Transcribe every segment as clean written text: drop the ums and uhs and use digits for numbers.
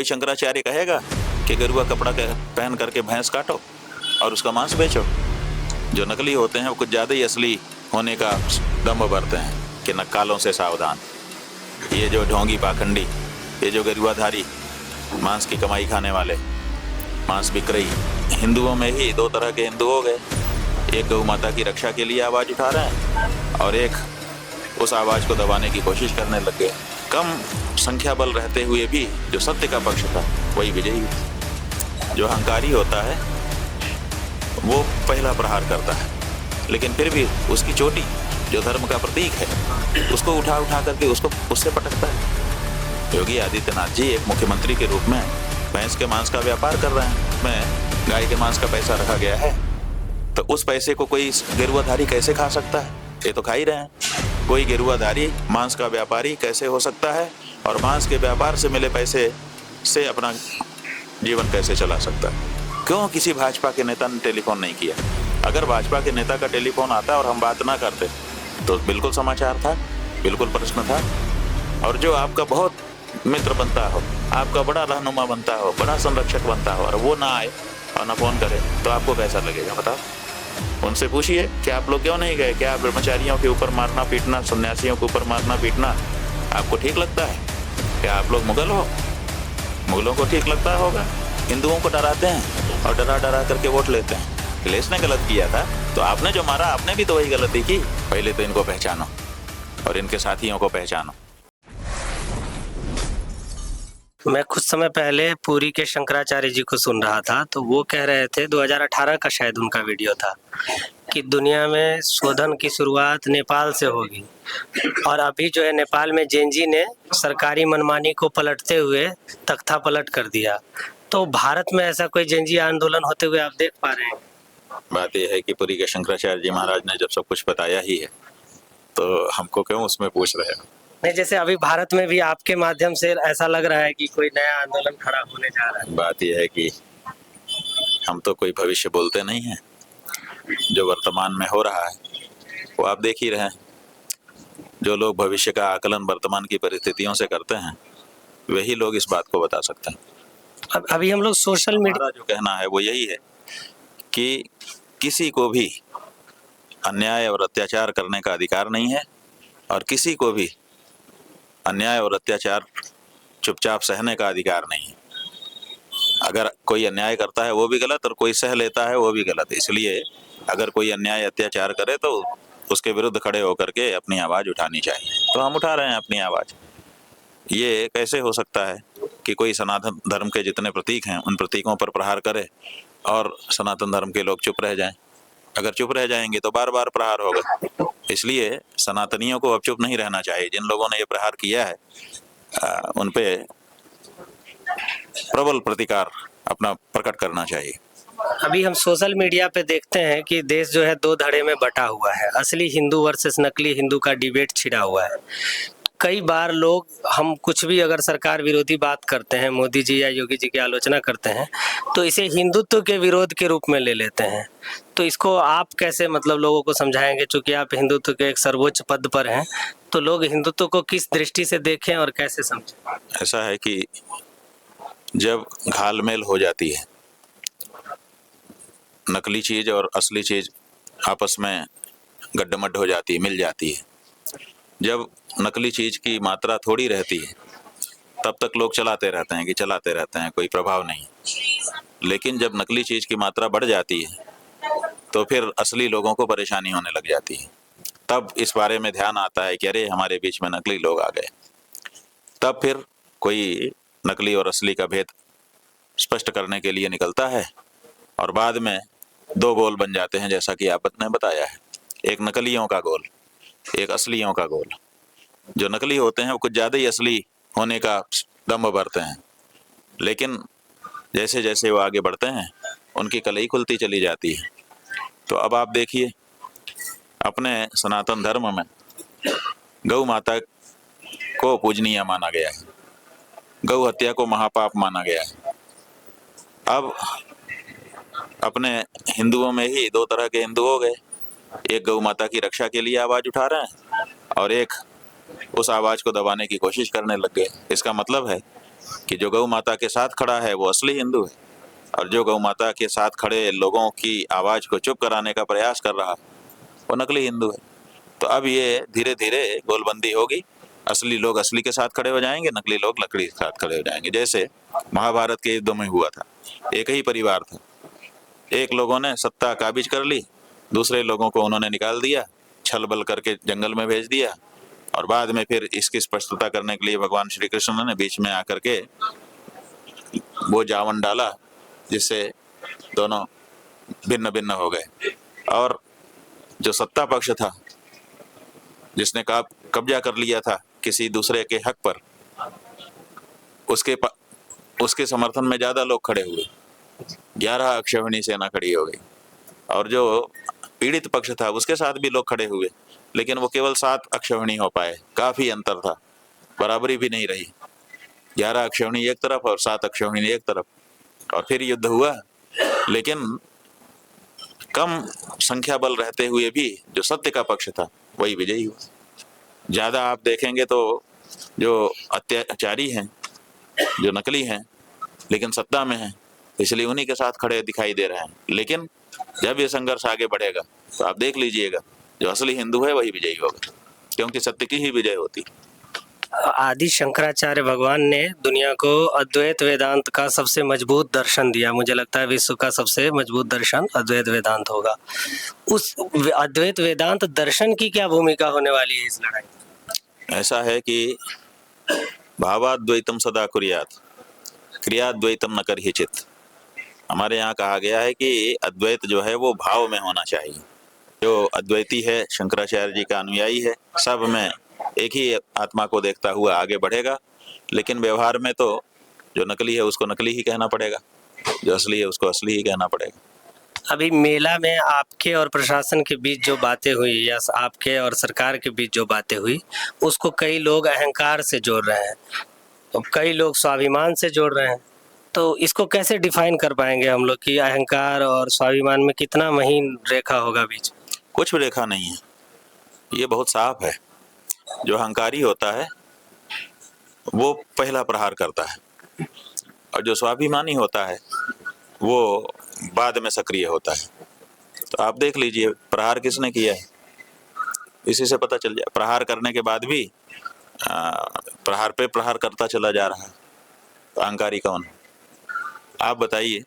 कोई शंकराचार्य कहेगा कि गेरुआ कपड़ा पहन करके भैंस काटो और उसका मांस बेचो। जो नकली होते हैं वो कुछ ज़्यादा ही असली होने का दम भरते हैं कि नक्कालों से सावधान। ये जो ढोंगी पाखंडी, ये जो गेरुआधारी, मांस की कमाई खाने वाले, मांस बिक्री, हिंदुओं में ही दो तरह के हिंदू हो गए। एक गौ माता की रक्षा के लिए आवाज़ उठा रहे हैं और एक उस आवाज़ को दबाने की कोशिश करने लग गए। कम संख्या बल रहते हुए भी जो सत्य का पक्ष था वही विजयी। जो अहंकारी होता है वो पहला प्रहार करता है, लेकिन फिर भी उसकी चोटी जो धर्म का प्रतीक है उसको उठा करके उससे पटकता है। योगी आदित्यनाथ जी एक मुख्यमंत्री के रूप में भैंस के मांस का व्यापार कर रहे हैं, में गाय के मांस का पैसा रखा गया है, तो उस पैसे को कोई गेरुआधारी कैसे खा सकता है? ये तो खा ही रहे हैं। कोई गेरुआधारी मांस का व्यापारी कैसे हो सकता है और मांस के व्यापार से मिले पैसे से अपना जीवन कैसे चला सकता है? क्यों किसी भाजपा के नेता ने टेलीफोन नहीं किया? अगर भाजपा के नेता का टेलीफोन आता और हम बात ना करते तो बिल्कुल समाचार था, बिल्कुल प्रश्न था। और जो आपका बहुत मित्र बनता हो, आपका बड़ा रहनुमा बनता हो, बड़ा संरक्षक बनता हो, और वो ना आए और ना फोन करे तो आपको कैसा लगेगा बताओ? उनसे पूछिए कि आप लोग क्यों नहीं गए? क्या ब्रह्मचारियों के ऊपर मारना पीटना, सन्यासियों के ऊपर मारना पीटना आपको ठीक लगता है? क्या आप लोग मुगल हो? मुगलों को ठीक लगता होगा। हिंदुओं को डराते हैं और डरा करके वोट लेते हैं। अखिलेश ने गलत किया था तो आपने जो मारा आपने भी तो वही गलती की। पहले तो इनको पहचानो और इनके साथियों को पहचानो। मैं कुछ समय पहले पुरी के शंकराचार्य जी को सुन रहा था, तो वो कह रहे थे, 2018 का शायद उनका वीडियो था, कि दुनिया में शोधन की शुरुआत नेपाल से होगी। और अभी जो है नेपाल में जेनजी ने सरकारी मनमानी को पलटते हुए तख्ता पलट कर दिया। तो भारत में ऐसा कोई जेनजी आंदोलन होते हुए आप देख पा रहे हैं? बात यह है कि पुरी के शंकराचार्य जी महाराज ने जब सब कुछ बताया ही है तो हमको क्यों उसमें पूछ रहे हो? नहीं, जैसे अभी भारत में भी आपके माध्यम से ऐसा लग रहा है कि कोई नया आंदोलन खड़ा होने जा रहा है। बात यह है कि हम तो कोई भविष्य बोलते नहीं हैं। जो वर्तमान में हो रहा है वो आप देख ही रहे हैं। जो लोग भविष्य का आकलन वर्तमान की परिस्थितियों से करते हैं वही लोग इस बात को बता सकते हैं। अभी हम लोग सोशल मीडिया, जो कहना है वो यही है कि किसी को भी अन्याय और अत्याचार करने का अधिकार नहीं है और किसी को भी अन्याय और अत्याचार चुपचाप सहने का अधिकार नहीं है। अगर कोई अन्याय करता है वो भी गलत और कोई सह लेता है वो भी गलत। इसलिए अगर कोई अन्याय अत्याचार करे तो उसके विरुद्ध खड़े होकर के अपनी आवाज़ उठानी चाहिए। तो हम उठा रहे हैं अपनी आवाज़। ये कैसे हो सकता है कि कोई सनातन धर्म के जितने प्रतीक हैं उन प्रतीकों पर प्रहार करे और सनातन धर्म के लोग चुप रह जाएं? अगर चुप रह जाएंगे तो बार बार प्रहार होगा। इसलिए सनातनियों को अब चुप नहीं रहना चाहिए। जिन लोगों ने ये प्रहार किया है उन पे प्रबल प्रतिकार अपना प्रकट करना चाहिए। अभी हम सोशल मीडिया पे देखते हैं कि देश जो है दो धड़े में बटा हुआ है। असली हिंदू वर्सेस नकली हिंदू का डिबेट छिड़ा हुआ है। कई बार लोग, हम कुछ भी अगर सरकार विरोधी बात करते हैं, मोदी जी या योगी जी की आलोचना करते हैं, तो इसे हिंदुत्व के विरोध के रूप में ले लेते हैं। तो इसको आप कैसे लोगों को समझाएंगे? चूंकि आप हिंदुत्व के एक सर्वोच्च पद पर हैं, तो लोग हिंदुत्व को किस दृष्टि से देखें और कैसे समझें? ऐसा है कि जब घालमेल हो जाती है, नकली चीज और असली चीज आपस में गड्ढमड्ढ हो जाती है, मिल जाती है। जब नकली चीज की मात्रा थोड़ी रहती है तब तक लोग चलाते रहते हैं, कोई प्रभाव नहीं। लेकिन जब नकली चीज की मात्रा बढ़ जाती है तो फिर असली लोगों को परेशानी होने लग जाती है। तब इस बारे में ध्यान आता है कि अरे हमारे बीच में नकली लोग आ गए। तब फिर कोई नकली और असली का भेद स्पष्ट करने के लिए निकलता है और बाद में दो गोल बन जाते हैं, जैसा कि आपने बताया है। एक नकलियों का गोल, एक असलियों का गोल। जो नकली होते हैं वो कुछ ज़्यादा ही असली होने का दम भरते हैं, लेकिन जैसे जैसे वो आगे बढ़ते हैं उनकी कलई खुलती चली जाती है। तो अब आप देखिए, अपने सनातन धर्म में गौ माता को पूजनीय माना गया है, गौ हत्या को महापाप माना गया है। अब अपने हिंदुओं में ही दो तरह के हिंदू हो गए। एक गौ माता की रक्षा के लिए आवाज़ उठा रहे हैं और एक उस आवाज़ को दबाने की कोशिश करने लग गए। इसका मतलब है कि जो गौ माता के साथ खड़ा है वो असली हिंदू है, और जो गौ माता के साथ खड़े लोगों की आवाज को चुप कराने का प्रयास कर रहा वो नकली हिंदू है। तो अब ये धीरे धीरे गोलबंदी होगी, असली लोग असली के साथ खड़े हो जाएंगे, नकली लोग नकली के साथ खड़े हो जाएंगे। जैसे महाभारत के युद्ध में हुआ था, एक ही परिवार था, एक लोगों ने सत्ता काबिज कर ली, दूसरे लोगों को उन्होंने निकाल दिया, छल बल करके जंगल में भेज दिया, और बाद में फिर इसकी स्पष्टता करने के लिए भगवान श्री कृष्ण ने बीच में आकर के वो जावन डाला, जिससे दोनों भिन्न भिन्न हो गए। और जो सत्ता पक्ष था, जिसने कब्जा कर लिया था किसी दूसरे के हक पर, उसके समर्थन में ज्यादा लोग खड़े हुए, 11 अक्षौहिणी सेना खड़ी हो गई। और जो पीड़ित पक्ष था उसके साथ भी लोग खड़े हुए, लेकिन वो केवल 7 अक्षौहिणी हो पाए, काफी अंतर था, बराबरी भी नहीं रही। 11 अक्षौहिणी एक तरफ और 7 अक्षौहिणी एक तरफ, और फिर युद्ध हुआ, लेकिन कम संख्या बल रहते हुए भी जो सत्य का पक्ष था वही विजयी हुआ। ज्यादा आप देखेंगे तो जो अत्याचारी हैं, जो नकली हैं लेकिन सत्ता में हैं, इसलिए उन्हीं के साथ खड़े दिखाई दे रहे हैं। लेकिन जब ये संघर्ष आगे बढ़ेगा तो आप देख लीजिएगा, जो असली हिंदू है वही विजयी होगा, क्योंकि सत्य की ही विजय होती। आदि शंकराचार्य भगवान ने दुनिया को अद्वैत वेदांत का सबसे मजबूत दर्शन दिया। मुझे लगता है विश्व का सबसे मजबूत दर्शन अद्वैत वेदांत होगा। उस अद्वैत वेदांत दर्शन की क्या भूमिका होने वाली है इस लड़ाई? ऐसा है कि भावाद्वैतम सदा कुर्यात्, क्रियाद्वैतम न करहिचित्। हमारे यहाँ कहा गया है कि अद्वैत जो है वो भाव में होना चाहिए। जो अद्वैती है, शंकराचार्य जी का अनुयायी है, सब में एक ही आत्मा को देखता हुआ आगे बढ़ेगा। लेकिन व्यवहार में तो जो नकली है उसको नकली ही कहना पड़ेगा, जो असली है उसको असली ही कहना पड़ेगा। अभी मेला में आपके और प्रशासन के बीच जो बातें हुई, या आपके और सरकार के बीच जो बातें हुई, उसको कई लोग अहंकार से जोड़ रहे हैं, तो कई लोग स्वाभिमान से जोड़ रहे हैं। तो इसको कैसे डिफाइन कर पाएंगे हम लोग कि अहंकार और स्वाभिमान में कितना महीन रेखा होगा बीच? कुछ रेखा नहीं है, ये बहुत साफ है। जो अहंकारी होता है वो पहला प्रहार करता है, और जो स्वाभिमानी होता है वो बाद में सक्रिय होता है। तो आप देख लीजिए प्रहार किसने किया है, इसी से पता चल जाए। प्रहार करने के बाद भी प्रहार पे प्रहार करता चला जा रहा है, तो अहंकारी कौन? आप बताइए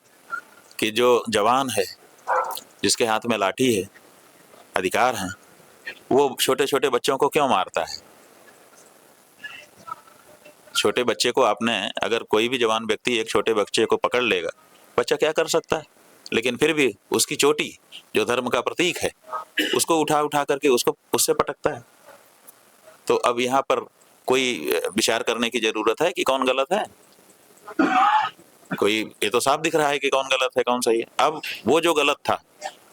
कि जो जवान है, जिसके हाथ में लाठी है, अधिकार है, वो छोटे छोटे बच्चों को क्यों मारता है? छोटे बच्चे को आपने, अगर कोई भी जवान व्यक्ति एक छोटे बच्चे को पकड़ लेगा, बच्चा क्या कर सकता है? लेकिन फिर भी उसकी चोटी जो धर्म का प्रतीक है उसको उठा उठा करके उसको उससे पटकता है। तो अब यहाँ पर कोई विचार करने की जरूरत है कि कौन गलत है? कोई, ये तो साफ दिख रहा है कि कौन गलत है कौन सही है। अब वो जो गलत था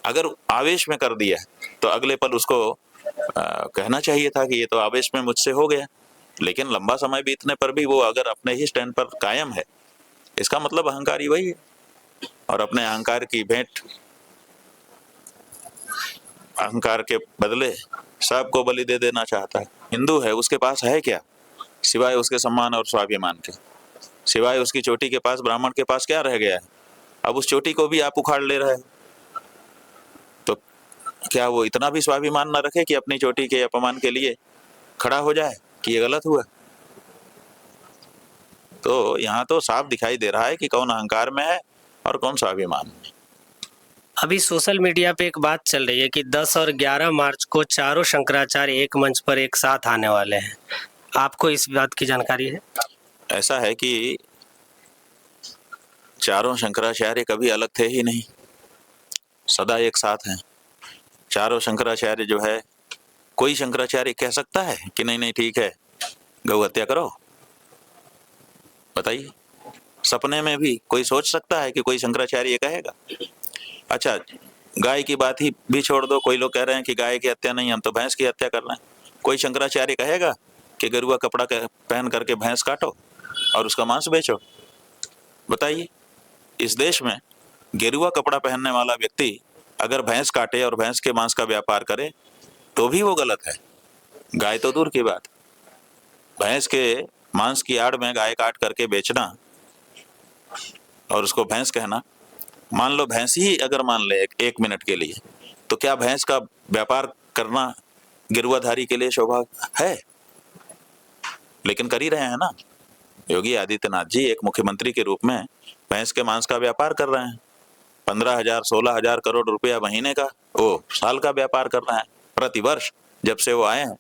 अगर आवेश में कर दिया तो अगले पल उसको कहना चाहिए था कि ये तो आवेश में मुझसे हो गया, लेकिन लंबा समय बीतने पर भी वो अगर अपने ही स्टैंड पर कायम है, इसका मतलब अहंकारी वही है, और अपने अहंकार की भेंट, अहंकार के बदले सबको बलि दे देना चाहता है। हिंदू है, उसके पास है क्या सिवाय उसके सम्मान और स्वाभिमान के? सिवाय उसकी चोटी के पास ब्राह्मण के पास क्या रह गया है? अब उस चोटी को भी आप उखाड़ ले रहे हैं, तो क्या वो इतना भी स्वाभिमान न रखे कि अपनी चोटी के अपमान के लिए खड़ा हो जाए कि ये गलत हुआ? तो यहाँ तो साफ दिखाई दे रहा है कि कौन अहंकार में है और कौन स्वाभिमान में। अभी सोशल मीडिया पे एक बात चल रही है कि 10 और 11 मार्च को चारों शंकराचार्य एक मंच पर एक साथ आने वाले हैं। आपको इस बात की जानकारी है? ऐसा है कि चारों शंकराचार्य कभी अलग थे ही नहीं, सदा एक साथ हैं। चारों शंकराचार्य जो है, कोई शंकराचार्य कह सकता है कि नहीं नहीं ठीक है गौ हत्या करो? बताइए, सपने में भी कोई सोच सकता है कि कोई शंकराचार्य कहेगा? अच्छा, गाय की बात ही भी छोड़ दो, कोई लोग कह रहे हैं कि गाय की हत्या नहीं, हम तो भैंस की हत्या कर रहे हैं। कोई शंकराचार्य कहेगा कि गेरुआ कपड़ा पहन करके भैंस काटो और उसका मांस बेचो? बताइए, इस देश में गेरुआ कपड़ा पहनने वाला व्यक्ति अगर भैंस काटे और भैंस के मांस का व्यापार करे तो भी वो गलत है। गाय तो दूर की बात, भैंस के मांस की आड़ में गाय काट करके बेचना और उसको भैंस कहना, मान लो भैंस ही अगर मान ले एक मिनट के लिए, तो क्या भैंस का व्यापार करना गिरुआधारी के लिए शोभा है? लेकिन कर ही रहे हैं ना। योगी आदित्यनाथ जी एक मुख्यमंत्री के रूप में भैंस के मांस का व्यापार कर रहे हैं। 15,000 16,000 करोड़ रुपया महीने का, वो साल का व्यापार कर रहे हैं प्रतिवर्ष। जब से वो आए हैं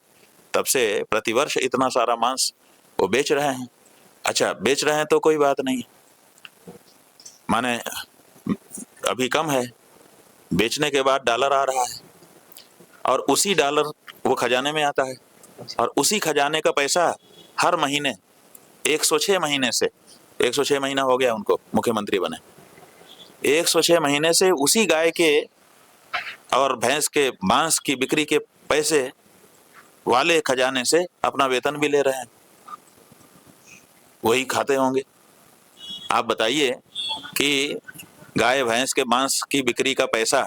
तब से प्रतिवर्ष इतना सारा मांस वो बेच रहे हैं। अच्छा, बेच रहे हैं तो कोई बात नहीं, माने अभी कम है, बेचने के बाद डॉलर आ रहा है और उसी डॉलर वो खजाने में आता है और उसी खजाने का पैसा हर महीने 106 महीने से, 106 महीना हो गया उनको मुख्यमंत्री बने, 106 महीने से उसी गाय के और भैंस के मांस की बिक्री के पैसे वाले खजाने से अपना वेतन भी ले रहे हैं, वही खाते होंगे। आप बताइए कि गाय भैंस के मांस की बिक्री का पैसा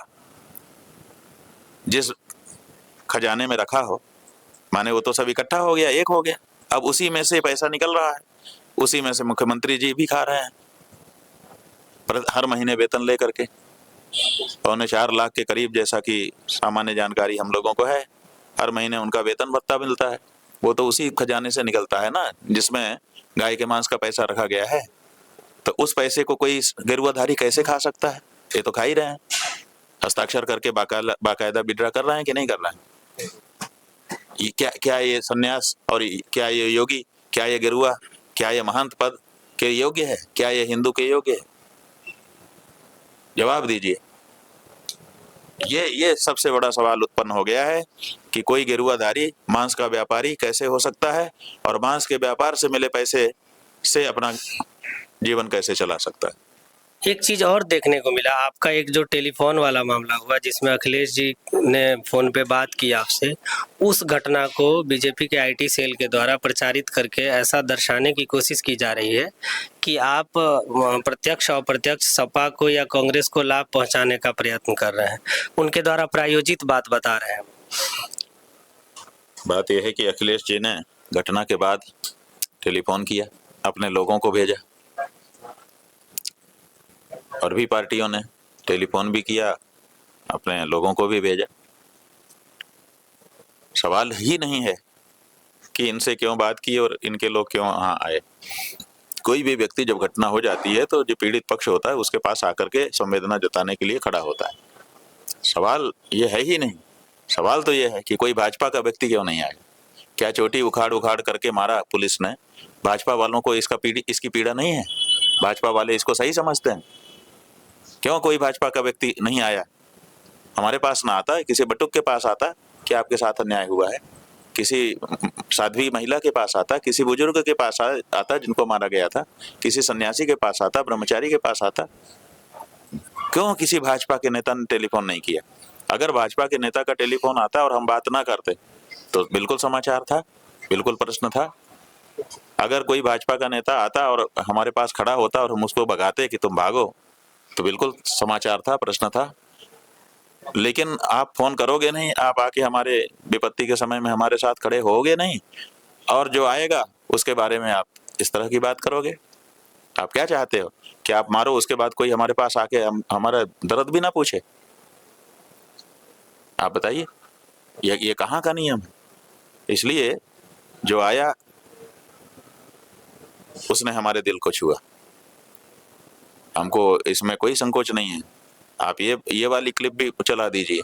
जिस खजाने में रखा हो, माने वो तो सब इकट्ठा हो गया, एक हो गया, अब उसी में से पैसा निकल रहा है, उसी में से मुख्यमंत्री जी भी खा रहे हैं हर महीने वेतन लेकर के। 4.25 लाख के करीब, जैसा कि सामान्य जानकारी हम लोगों को है, हर महीने उनका वेतन भत्ता मिलता है। वो तो उसी खजाने से निकलता है ना जिसमें गाय के मांस का पैसा रखा गया है। तो उस पैसे को कोई गिरुआधारी कैसे खा सकता है? ये तो खा ही रहे हैं, हस्ताक्षर करके बाकायदा विड्रा कर रहे हैं कि नहीं कर रहे हैं? ये क्या ये सन्यास और क्या ये योगी, क्या ये गिरुआ, क्या ये महंत पद के योग्य है? क्या ये हिंदू के योग्य है? जवाब दीजिए। ये सबसे बड़ा सवाल उत्पन्न हो गया है कि कोई गिरुआधारी मांस का व्यापारी कैसे हो सकता है और मांस के व्यापार से मिले पैसे से अपना जीवन कैसे चला सकता है। एक चीज और देखने को मिला, आपका एक जो टेलीफोन वाला मामला हुआ जिसमें अखिलेश जी ने फोन पे बात की आपसे, उस घटना को बीजेपी के आईटी सेल के द्वारा प्रचारित करके ऐसा दर्शाने की कोशिश की जा रही है कि आप प्रत्यक्ष और अप्रत्यक्ष सपा को या कांग्रेस को लाभ पहुंचाने का प्रयत्न कर रहे हैं, उनके द्वारा प्रायोजित बात बता रहे हैं। बात यह है कि अखिलेश जी ने घटना के बाद टेलीफोन किया, अपने लोगों को भेजा, और भी पार्टियों ने टेलीफोन भी किया, अपने लोगों को भी भेजा। सवाल ही नहीं है कि इनसे क्यों बात की और इनके लोग क्यों वहां आए। कोई भी व्यक्ति जब घटना हो जाती है तो जो पीड़ित पक्ष होता है उसके पास आकर के संवेदना जताने के लिए खड़ा होता है। सवाल ये है ही नहीं। सवाल तो ये है कि कोई भाजपा का व्यक्ति क्यों नहीं आया। क्या चोटी उखाड़ उखाड़ करके मारा पुलिस ने? भाजपा वालों को इसकी पीड़ा नहीं है? भाजपा वाले इसको सही समझते हैं? क्यों कोई भाजपा का व्यक्ति नहीं आया? हमारे पास ना आता है, किसी बटुक के पास आता कि आपके साथ अन्याय हुआ है, किसी साध्वी महिला के पास आता, किसी बुजुर्ग के पास आता जिनको मारा गया था, किसी सन्यासी के पास आता, ब्रह्मचारी के पास आता। क्यों किसी भाजपा के नेता ने टेलीफोन नहीं किया? अगर भाजपा के नेता का टेलीफोन आता और हम बात ना करते तो बिल्कुल समाचार था, बिल्कुल प्रश्न था। अगर कोई भाजपा का नेता आता और हमारे पास खड़ा होता और हम उसको भगाते कि तुम भागो, तो बिल्कुल समाचार था, प्रश्न था। लेकिन आप फोन करोगे नहीं, आप आके हमारे विपत्ति के समय में हमारे साथ खड़े होगे नहीं, और जो आएगा उसके बारे में आप इस तरह की बात करोगे। आप क्या चाहते हो कि आप मारो, उसके बाद कोई हमारे पास आके हमारा दर्द भी ना पूछे? आप बताइए, ये कहाँ का नियम है? इसलिए जो आया उसने हमारे दिल को छुआ। हमको इसमें कोई संकोच नहीं है। आप ये वाली क्लिप भी चला दीजिए।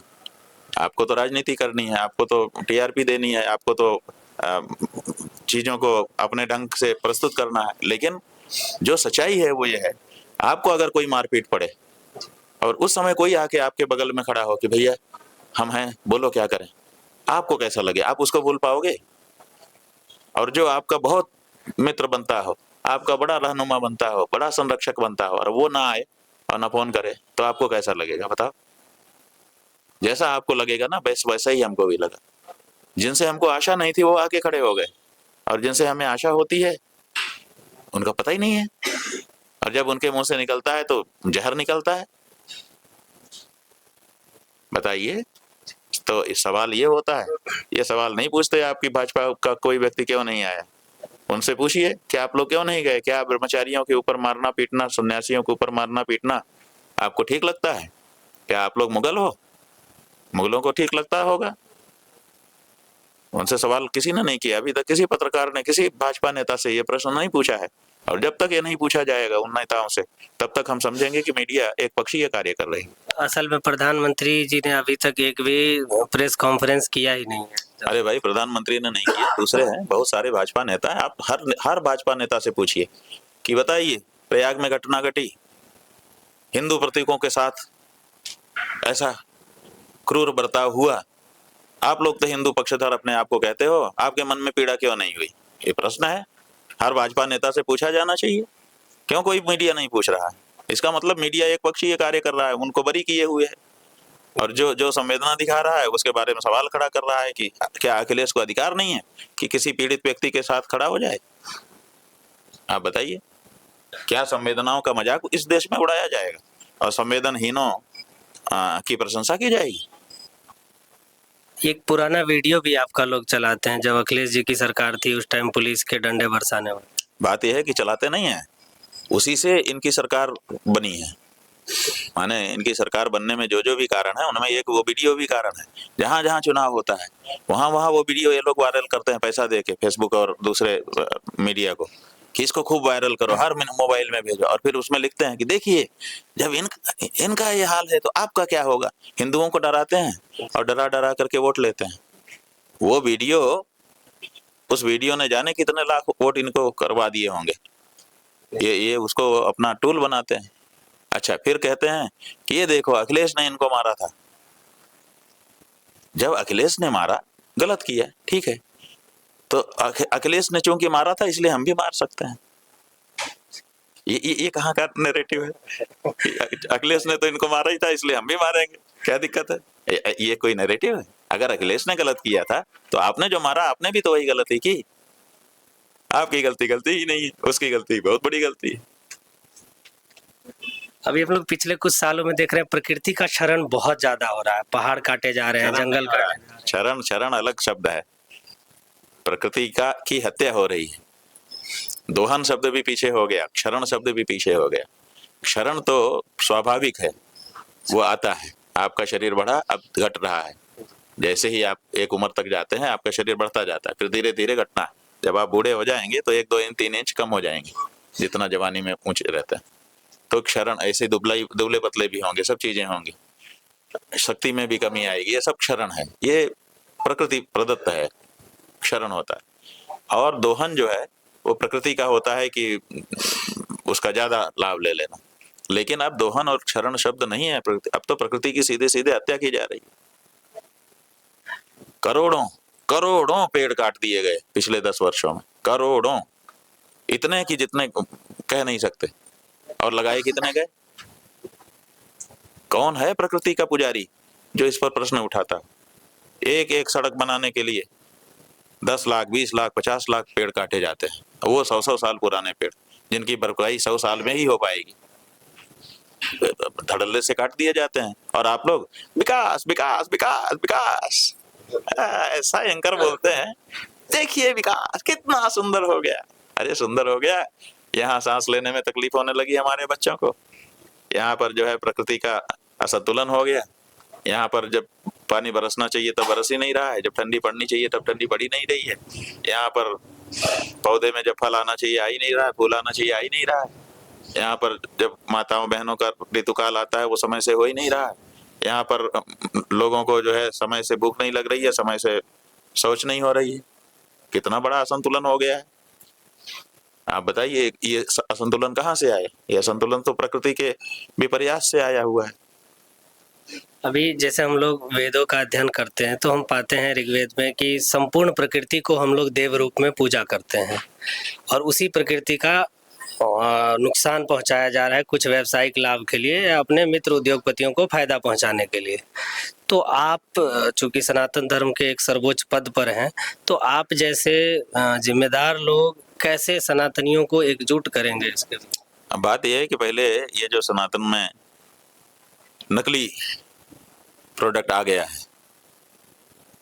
आपको तो राजनीति करनी है, आपको तो टीआरपी देनी है, आपको तो चीजों को अपने ढंग से प्रस्तुत करना है। लेकिन जो सच्चाई है वो ये है, आपको अगर कोई मारपीट पड़े और उस समय कोई आके आपके बगल में खड़ा हो कि भैया हम हैं, बोलो क्या करें, आपको कैसा लगे? आप उसको भूल पाओगे? और जो आपका बहुत मित्र बनता हो, आपका बड़ा रहनुमा बनता हो, बड़ा संरक्षक बनता हो, और वो ना आए और ना फोन करे, तो आपको कैसा लगेगा बताओ? जैसा आपको लगेगा ना, वैसा ही हमको भी लगा। जिनसे हमको आशा नहीं थी वो आके खड़े हो गए, और जिनसे हमें आशा होती है उनका पता ही नहीं है, और जब उनके मुंह से निकलता है तो जहर निकलता है। बताइए। तो इस सवाल ये होता है, ये सवाल नहीं पूछते आपकी भाजपा का कोई व्यक्ति क्यों नहीं आया। उनसे पूछिए कि आप लोग क्यों नहीं गए? क्या ब्रह्मचारियों के ऊपर मारना पीटना, सन्यासियों के ऊपर मारना पीटना आपको ठीक लगता है? क्या आप लोग मुगल हो? मुगलों को ठीक लगता होगा? उनसे सवाल किसी ने नहीं किया अभी तक। किसी पत्रकार ने, किसी भाजपा नेता से ये प्रश्न नहीं पूछा है। और जब तक ये नहीं पूछा जाएगा उन नेताओं से, तब तक हम समझेंगे कि मीडिया एक पक्षीय कार्य कर रही है। असल में प्रधानमंत्री जी ने अभी तक एक भी प्रेस कॉन्फ्रेंस किया ही नहीं है। अरे भाई, प्रधानमंत्री ने नहीं किया, दूसरे हैं, बहुत सारे भाजपा नेता हैं। आप हर भाजपा नेता से पूछिए कि बताइए, प्रयाग में घटना घटी, हिंदू प्रतीकों के साथ ऐसा क्रूर बर्ताव हुआ, आप लोग तो हिंदू पक्षधर अपने आप को कहते हो, आपके मन में पीड़ा क्यों नहीं हुई? ये प्रश्न है, हर भाजपा नेता से पूछा जाना चाहिए। क्यों कोई मीडिया नहीं पूछ रहा है? इसका मतलब मीडिया एक पक्षीय कार्य कर रहा है, उनको बरी किए हुए है। और जो जो संवेदना दिखा रहा है उसके बारे में सवाल खड़ा कर रहा है कि क्या अखिलेश को अधिकार नहीं है कि किसी पीड़ित व्यक्ति के साथ खड़ा हो जाए? आप बताइए, क्या संवेदनाओं का मजाक इस देश में उड़ाया जाएगा और संवेदनहीनों की प्रशंसा की जाएगी? एक पुराना वीडियो भी आपका लोग चलाते हैं, जब अखिलेश जी की सरकार थी उस टाइम पुलिस के डंडे बरसाने में। बात यह है कि चलाते नहीं है, उसी से इनकी सरकार बनी है। माने इनकी सरकार बनने में जो जो भी कारण है, उनमें एक वो वीडियो भी कारण है। जहां जहां चुनाव होता है वहां वहां वो वीडियो ये लोग वायरल करते हैं, पैसा दे के फेसबुक और दूसरे मीडिया को, कि इसको खूब वायरल करो, हर मोबाइल में भेजो। और फिर उसमें लिखते हैं कि देखिए, जब इनका ये हाल है तो आपका क्या होगा। हिंदुओं को डराते हैं और डरा डरा करके वोट लेते हैं। वो वीडियो, उस वीडियो ने जाने कितने लाख वोट इनको करवा दिए होंगे। ये उसको अपना टूल बनाते हैं। अच्छा, फिर कहते हैं कि ये देखो अखिलेश ने इनको मारा था। जब अखिलेश ने मारा, गलत किया, ठीक है, तो अखिलेश ने चूंकि मारा था इसलिए हम भी मार सकते हैं। ये कहाँ का नैरेटिव है? अखिलेश ने तो इनको मारा ही था इसलिए हम भी मारेंगे, क्या दिक्कत है? ये कोई नैरेटिव है? अगर अखिलेश ने गलत किया था तो आपने जो मारा, आपने भी तो वही गलती की। आपकी गलती ही नहीं है, उसकी गलती बहुत बड़ी गलती है। अभी हम लोग पिछले कुछ सालों में देख रहे हैं प्रकृति का क्षरण बहुत ज्यादा हो रहा है, पहाड़ काटे जा रहे हैं, जंगल काटे जा रहे हैं। क्षरण अलग शब्द है, प्रकृति की हत्या हो रही है। दोहन शब्द भी पीछे हो गया, क्षरण शब्द भी पीछे हो गया। क्षरण तो स्वाभाविक है, वो आता है। आपका शरीर बढ़ा, अब घट रहा है। जैसे ही आप एक उम्र तक जाते हैं आपका शरीर बढ़ता जाता है, फिर धीरे धीरे घटना है। जब आप बूढ़े हो जाएंगे तो 1-2 इंच 3 इंच कम हो जाएंगे, जितना जवानी में ऊंचे रहते हैं। तो क्षरण, ऐसे दुबले पतले भी होंगे, सब चीजें होंगी, शक्ति में भी कमी आएगी, ये सब क्षरण है। ये प्रकृति प्रदत्त है, क्षरण होता है। और दोहन जो है वो प्रकृति का होता है कि उसका ज्यादा लाभ ले लेना। लेकिन अब दोहन और क्षरण शब्द नहीं है, अब तो प्रकृति की सीधे सीधे हत्या की जा रही है। करोड़ों पेड़ काट दिए गए पिछले 10 वर्षों में, करोड़ों, इतने कि जितने कह नहीं सकते। और लगाए कितने गए? कौन है प्रकृति का पुजारी जो इस पर प्रश्न उठाता? एक एक सड़क बनाने के लिए 10 लाख, 20 लाख, 50 लाख पेड़ काटे जाते हैं, वो 100 साल पुराने पेड़ जिनकी भरपाई 100 साल में ही हो पाएगी, धड़ल्ले से काट दिए जाते हैं। और आप लोग विकास विकास विकास विकास, ऐसा एंकर बोलते हैं, देखिए विकास कितना सुंदर हो गया। अरे सुंदर हो गया, यहाँ सांस लेने में तकलीफ होने लगी हमारे बच्चों को। यहाँ पर जो है प्रकृति का असंतुलन हो गया। यहाँ पर जब पानी बरसना चाहिए तब बरस ही नहीं रहा है, जब ठंडी पड़नी चाहिए तब ठंडी पड़ी नहीं रही है। यहाँ पर पौधे में जब फल आना चाहिए आ ही नहीं रहा है, फूल आना चाहिए आ ही नहीं रहा है। यहाँ पर जब माताओं बहनों का ऋतुकाल आता है वो समय से हो ही नहीं रहा है। यहाँ पर लोगों को जो है समय से भूख नहीं लग रही है, समय से शौच नहीं हो रही है। कितना बड़ा असंतुलन हो गया है। आप बताइए, ये असंतुलन कहाँ से आया? ये असंतुलन तो प्रकृति के विपर्यास से आया हुआ है। अभी जैसे हम लोग वेदों का अध्ययन करते हैं तो हम पाते हैं ऋग्वेद में कि संपूर्ण प्रकृति को हम लोग देव रूप में पूजा करते हैं, और उसी प्रकृति का नुकसान पहुंचाया जा रहा है कुछ व्यावसायिक लाभ के लिए या अपने मित्र उद्योगपतियों को फायदा पहुंचाने के लिए। तो आप चूंकि सनातन धर्म के एक सर्वोच्च पद पर हैं, तो आप जैसे जिम्मेदार लोग कैसे सनातनियों को एकजुट करेंगे इसके? अब बात यह है कि पहले ये जो सनातन में नकली प्रोडक्ट आ गया है,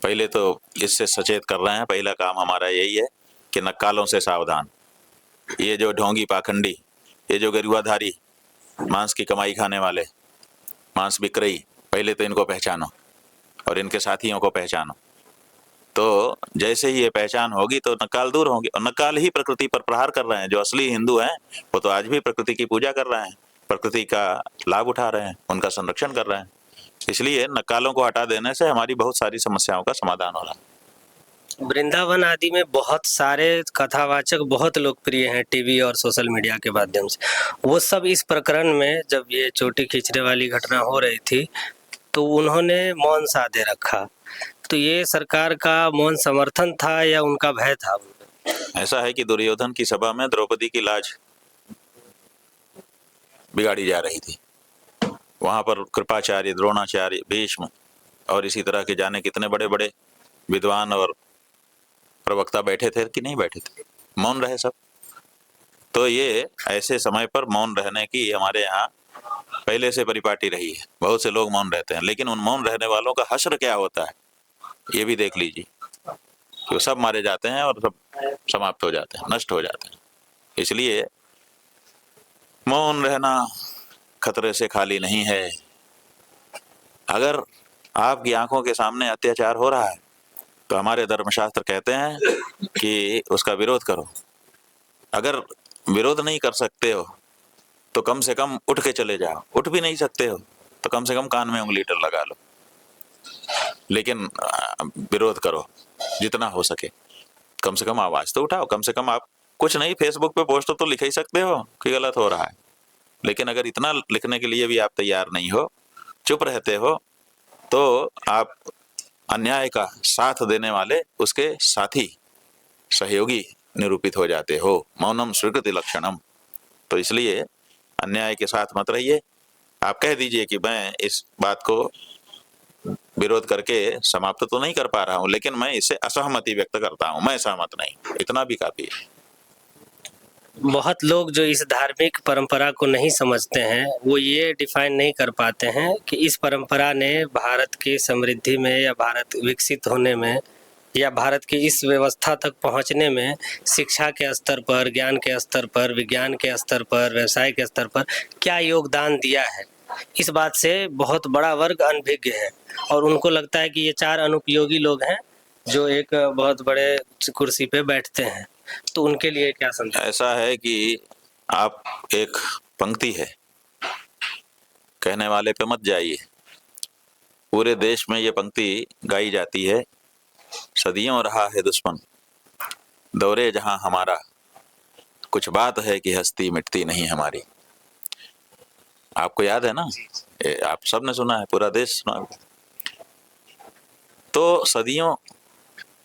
पहले तो इससे सचेत कर रहे हैं। पहला काम हमारा यही है कि नक्कालों से सावधान। ये जो ढोंगी पाखंडी, ये जो गरिवाधारी, मांस की कमाई खाने वाले, मांस बिक्री, पहले तो इनको पहचानो और इनके साथियों को पहचानो। तो जैसे ही ये पहचान होगी तो नक्काल दूर होंगे। और नक्काल ही प्रकृति पर प्रहार कर रहे हैं। जो असली हिंदू हैं वो तो आज भी प्रकृति की पूजा कर रहे हैं, प्रकृति का लाभ उठा रहे हैं, उनका संरक्षण कर रहे हैं। इसलिए नक्कालों को हटा देने से हमारी बहुत सारी समस्याओं का समाधान हो रहा है। वृंदावन आदि में बहुत सारे कथावाचक बहुत लोकप्रिय हैं टीवी और सोशल मीडिया के माध्यम से। वो सब इस प्रकरण में जब ये चोटी खींचने वाली घटना हो रही थी तो उन्होंने मौन साधे रखा। तो ये सरकार का मौन समर्थन था या उनका भय था? ऐसा है कि दुर्योधन की सभा में द्रौपदी की लाज बिगाड़ी जा रही थी। वहां पर कृपाचार्य, द्रोणाचार्य, भीष्म और इसी तरह के जाने कितने बड़े बड़े विद्वान और प्रवक्ता बैठे थे कि नहीं बैठे थे, मौन रहे सब। तो ये ऐसे समय पर मौन रहने की हमारे यहाँ पहले से परिपाटी रही है। बहुत से लोग मौन रहते हैं, लेकिन उन मौन रहने वालों का हश्र क्या होता है ये भी देख लीजिए कि वो सब मारे जाते हैं और सब समाप्त हो जाते हैं, नष्ट हो जाते हैं। इसलिए मौन रहना खतरे से खाली नहीं है। अगर आपकी आंखों के सामने अत्याचार हो रहा है तो हमारे धर्मशास्त्र कहते हैं कि उसका विरोध करो। अगर विरोध नहीं कर सकते हो तो कम से कम उठ के चले जाओ। उठ भी नहीं सकते हो तो कम से कम कान में उंगली लगा लो, लेकिन विरोध करो जितना हो सके। कम से कम आवाज तो उठाओ। कम से कम आप कुछ नहीं, फेसबुक पे पोस्ट तो लिख ही सकते हो कि गलत हो रहा है। लेकिन अगर इतना लिखने के लिए भी आप तैयार नहीं हो, चुप रहते हो, तो आप अन्याय का साथ देने वाले उसके साथी, सहयोगी निरूपित हो जाते हो। मौनम स्वीकृति लक्षणम। तो इसलिए अन्याय के साथ मत रहिए। आप कह दीजिए कि मैं इस बात को विरोध करके समाप्त तो नहीं कर पा रहा हूं, लेकिन मैं इससे असहमति व्यक्त करता हूं, मैं सहमत नहीं। इतना भी काफी है। बहुत लोग जो इस धार्मिक परंपरा को नहीं समझते हैं वो ये डिफाइन नहीं कर पाते हैं कि इस परंपरा ने भारत की समृद्धि में या भारत विकसित होने में या भारत की इस व्यवस्था तक पहुंचने में शिक्षा के स्तर पर, ज्ञान के स्तर पर, विज्ञान के स्तर पर, व्यवसाय के स्तर पर क्या योगदान दिया है। इस बात से बहुत बड़ा वर्ग अनभिज्ञ है और उनको लगता है कि ये चार अनुपयोगी लोग हैं जो एक बहुत बड़े कुर्सी पे बैठते हैं। तो उनके लिए क्या समझा? ऐसा है कि आप एक पंक्ति है, कहने वाले पे मत जाइए। पूरे देश में ये पंक्ति गाई जाती है। सदियों रहा है दुश्मन, दौरे जहां हमारा, कुछ बात है कि हस्ती मिटती नहीं हमारी। आपको याद है ना? आप सबने सुना है, पूरा देश सुना है। तो सदियों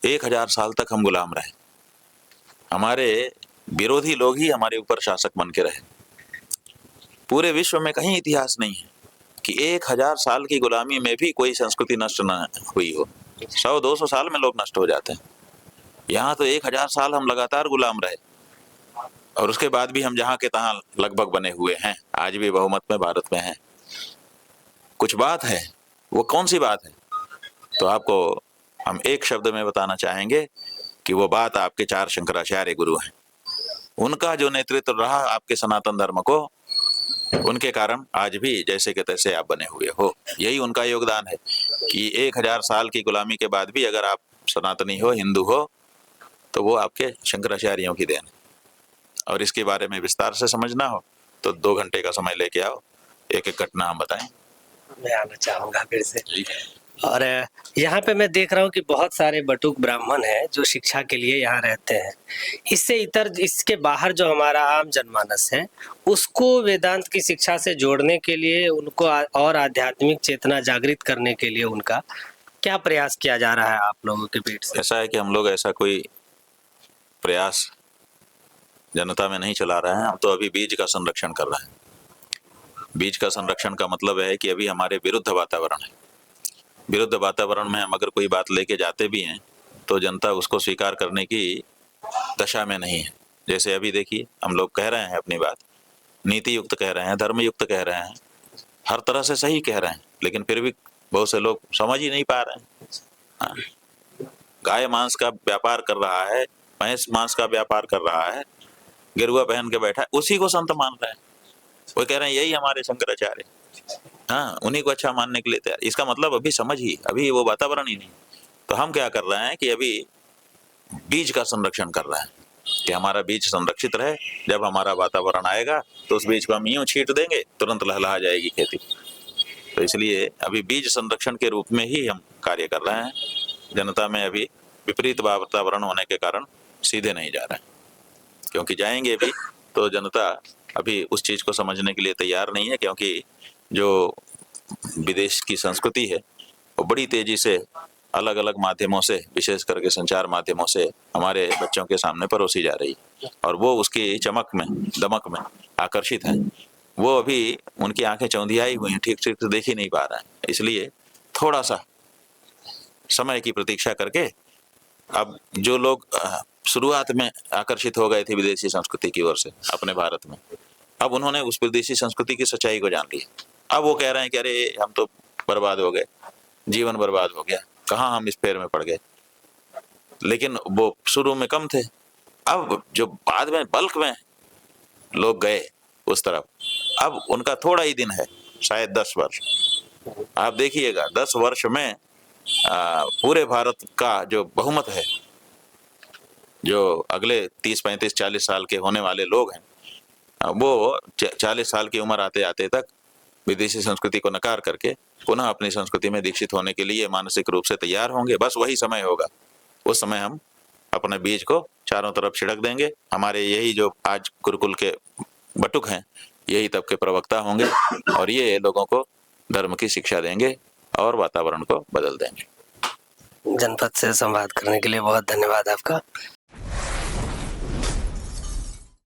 1000 साल तक हम गुलाम रहे। हमारे विरोधी लोग ही हमारे ऊपर शासक बन के रहे। पूरे विश्व में कहीं इतिहास नहीं है कि 1000 साल की गुलामी में भी कोई संस्कृति नष्ट न हुई हो। 100-200 साल में लोग नष्ट हो जाते हैं। यहाँ तो 1000 साल हम लगातार गुलाम रहे और उसके बाद भी हम जहाँ के तहाँ लगभग बने हुए हैं। आज भी बहुमत में भारत में हैं। कुछ बात है, वो कौन सी बात है? तो आपको हम एक शब्द में बताना चाहेंगे कि वो बात आपके 4 शंकराचार्य गुरु हैं। उनका जो नेतृत्व रहा आपके सनातन धर्म को, उनके कारण आज भी जैसे के तैसे आप बने हुए हो। यही उनका योगदान है कि 1000 साल की गुलामी के बाद भी अगर आप सनातनी हो, हिंदू हो, तो वो आपके शंकराचार्यों की देन है। और इसके बारे में विस्तार से समझना हो तो 2 घंटे का समय लेके आओ, एक एक घटना हम बताएं। मैं आना चाहूँगा फिर से। और यहाँ पे मैं देख रहा हूँ कि बहुत सारे बटुक ब्राह्मण हैं जो शिक्षा के लिए यहाँ रहते हैं। इसके बाहर जो हमारा आम जनमानस है उसको वेदांत की शिक्षा से जोड़ने के लिए, उनको और आध्यात्मिक चेतना जागृत करने के लिए उनका क्या प्रयास किया जा रहा है आप लोगों के पेट से? ऐसा है कि हम लोग ऐसा कोई प्रयास जनता में नहीं चला रहे हैं। हम तो अभी बीज का संरक्षण कर रहे हैं। बीज का संरक्षण का मतलब है कि अभी हमारे विरुद्ध वातावरण है। विरुद्ध वातावरण में हम अगर कोई बात लेके जाते भी हैं तो जनता उसको स्वीकार करने की दशा में नहीं है। जैसे अभी देखिए, हम लोग कह रहे हैं अपनी बात, नीति युक्त कह रहे हैं, धर्म युक्त कह रहे हैं, हर तरह से सही कह रहे हैं, लेकिन फिर भी बहुत से लोग समझ ही नहीं पा रहे हैं। गाय मांस का व्यापार कर रहा है भैंस मांस का व्यापार कर रहा है, गेरुआ पहन के बैठा है, उसी को संत मान रहे हैं। वो कह रहे हैं यही हमारे शंकराचार्य, हाँ, उन्हीं को अच्छा मानने के लिए तैयार। इसका मतलब अभी समझ ही, अभी वो वातावरण ही नहीं। तो हम क्या कर रहे हैं कि अभी बीज का संरक्षण कर रहे हैं कि हमारा बीज संरक्षित रहे। जब हमारा वातावरण आएगा तो उस बीज को हम यूं छींट देंगे, तुरंत लहलहा जाएगी खेती। तो इसलिए अभी बीज संरक्षण के रूप में ही हम कार्य कर रहे हैं। जनता में अभी विपरीत वातावरण होने के कारण सीधे नहीं जा रहे हैं, क्योंकि जाएंगे भी तो जनता अभी उस चीज को समझने के लिए तैयार नहीं है, क्योंकि जो विदेश की संस्कृति है वो बड़ी तेजी से अलग अलग माध्यमों से, विशेष करके संचार माध्यमों से हमारे बच्चों के सामने परोसी जा रही है, और वो उसकी चमक में, दमक में आकर्षित है। वो अभी उनकी आंखें चौंधियाई हुई हैं, ठीक ठीक से देख ही नहीं पा रहे हैं। इसलिए थोड़ा सा समय की प्रतीक्षा करके, अब जो लोग शुरुआत में आकर्षित हो गए थे विदेशी संस्कृति की ओर से अपने भारत में, अब उन्होंने उस विदेशी संस्कृति की सच्चाई को जान ली। अब वो कह रहे हैं कि अरे हम तो बर्बाद हो गए, जीवन बर्बाद हो गया, कहाँ हम इस फेर में पड़ गए। लेकिन वो शुरू में कम थे, अब जो बाद में बल्क में लोग गए उस तरफ, अब उनका थोड़ा ही दिन है, शायद 10 वर्ष। आप देखिएगा 10 वर्ष में पूरे भारत का जो बहुमत है, जो अगले 30, 35, 40 साल के होने वाले लोग हैं, वो 40 साल की उम्र आते आते तक विदेशी संस्कृति को नकार करके पुनः अपनी संस्कृति में दीक्षित होने के लिए मानसिक रूप से तैयार होंगे। बस वही समय होगा, उस समय हम अपने बीज को चारों तरफ छिड़क देंगे। हमारे यही जो आज गुरुकुल के बटुक हैं, यही तब के प्रवक्ता होंगे, और ये लोगों को धर्म की शिक्षा देंगे और वातावरण को बदल देंगे। जनपद से संवाद करने के लिए बहुत धन्यवाद आपका।